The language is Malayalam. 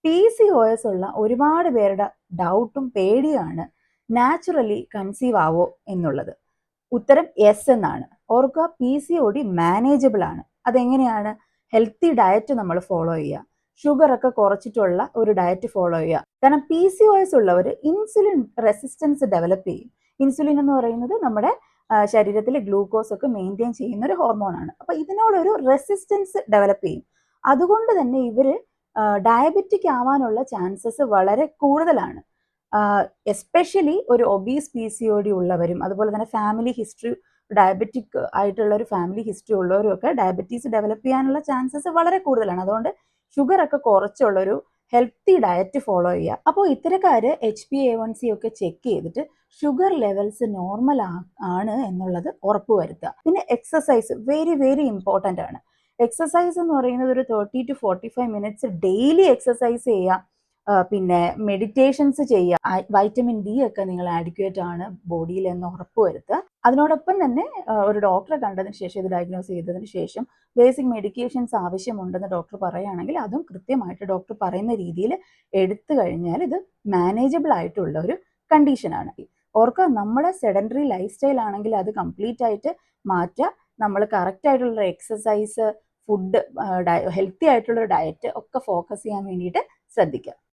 PCOS ഉള്ള ഒരുപാട് പേരുടെ ഡൗട്ടും പേടിയാണ് നാച്ചുറലി കൺസീവ് ആവോ എന്നുള്ളത്. ഉത്തരം യെസ് എന്നാണ്. ഓർക്കുക, PCOD മാനേജബിൾ ആണ്. അതെങ്ങനെയാണ്? ഹെൽത്തി ഡയറ്റ് നമ്മൾ ഫോളോ ചെയ്യുക, ഷുഗർ ഒക്കെ കുറച്ചിട്ടുള്ള ഒരു ഡയറ്റ് ഫോളോ ചെയ്യുക. കാരണം PCOS ഉള്ളവർ ഇൻസുലിൻ റെസിസ്റ്റൻസ് ഡെവലപ്പ് ചെയ്യും. ഇൻസുലിൻ എന്ന് പറയുന്നത് നമ്മുടെ ശരീരത്തിലെ ഗ്ലൂക്കോസ് ഒക്കെ മെയിൻറ്റെയിൻ ചെയ്യുന്ന ഒരു ഹോർമോണാണ്. അപ്പോൾ ഇതിനോടൊരു റെസിസ്റ്റൻസ് ഡെവലപ്പ് ചെയ്യും. അതുകൊണ്ട് തന്നെ ഇവർ ഡയബറ്റിക് ആവാനുള്ള ചാൻസസ് വളരെ കൂടുതലാണ്. എസ്പെഷ്യലി ഒരു ഒബീസ് PCOD ഉള്ളവരും അതുപോലെ തന്നെ ഫാമിലി ഹിസ്റ്ററി ഡയബറ്റിക് ആയിട്ടുള്ള ഒരു ഫാമിലി ഹിസ്റ്ററി ഉള്ളവരും ഒക്കെ ഡയബറ്റീസ് ഡെവലപ്പ് ചെയ്യാനുള്ള ചാൻസസ് വളരെ കൂടുതലാണ്. അതുകൊണ്ട് ഷുഗർ ഒക്കെ കുറച്ചുള്ളൊരു ഹെൽത്തി ഡയറ്റ് ഫോളോ ചെയ്യുക. അപ്പോൾ ഇത്തരക്കാര് HbA1c ഒക്കെ ചെക്ക് ചെയ്തിട്ട് ഷുഗർ ലെവൽസ് നോർമൽ ആണ് എന്നുള്ളത് ഉറപ്പുവരുത്തുക. പിന്നെ എക്സസൈസ് വെരി വെരി ഇമ്പോർട്ടൻ്റ് ആണ്. എക്സസൈസ് എന്ന് പറയുന്നത് ഒരു 30 to 45 മിനിറ്റ്സ് ഡെയിലി എക്സസൈസ് ചെയ്യുക. പിന്നെ മെഡിറ്റേഷൻസ് ചെയ്യുക. വൈറ്റമിൻ D ഒക്കെ നിങ്ങൾ ആഡിക്വേറ്റ് ആണ് ബോഡിയിൽ എന്ന് ഉറപ്പുവരുത്തുക. അതിനോടൊപ്പം തന്നെ ഒരു ഡോക്ടറെ കണ്ടതിന് ശേഷം, ഇത് ഡയഗ്നോസ് ചെയ്തതിന് ശേഷം ബേസിക് മെഡിക്കേഷൻസ് ആവശ്യമുണ്ടെന്ന് ഡോക്ടർ പറയുകയാണെങ്കിൽ അതും കൃത്യമായിട്ട് ഡോക്ടർ പറയുന്ന രീതിയിൽ എടുത്തു കഴിഞ്ഞാൽ ഇത് മാനേജബിൾ ആയിട്ടുള്ള ഒരു കണ്ടീഷനാണ്. ഓർക്കുക, നമ്മുടെ സെഡൻറ്ററി ലൈഫ് സ്റ്റൈൽ ആണെങ്കിൽ അത് കംപ്ലീറ്റ് ആയിട്ട് മാറ്റുക. നമ്മൾ കറക്റ്റ് ആയിട്ടുള്ള എക്സസൈസ്, ഫുഡ്, ഹെൽത്തി ആയിട്ടുള്ള ഡയറ്റ് ഒക്കെ ഫോക്കസ് ചെയ്യാൻ വേണ്ടിയിട്ട് ശ്രദ്ധിക്കുക.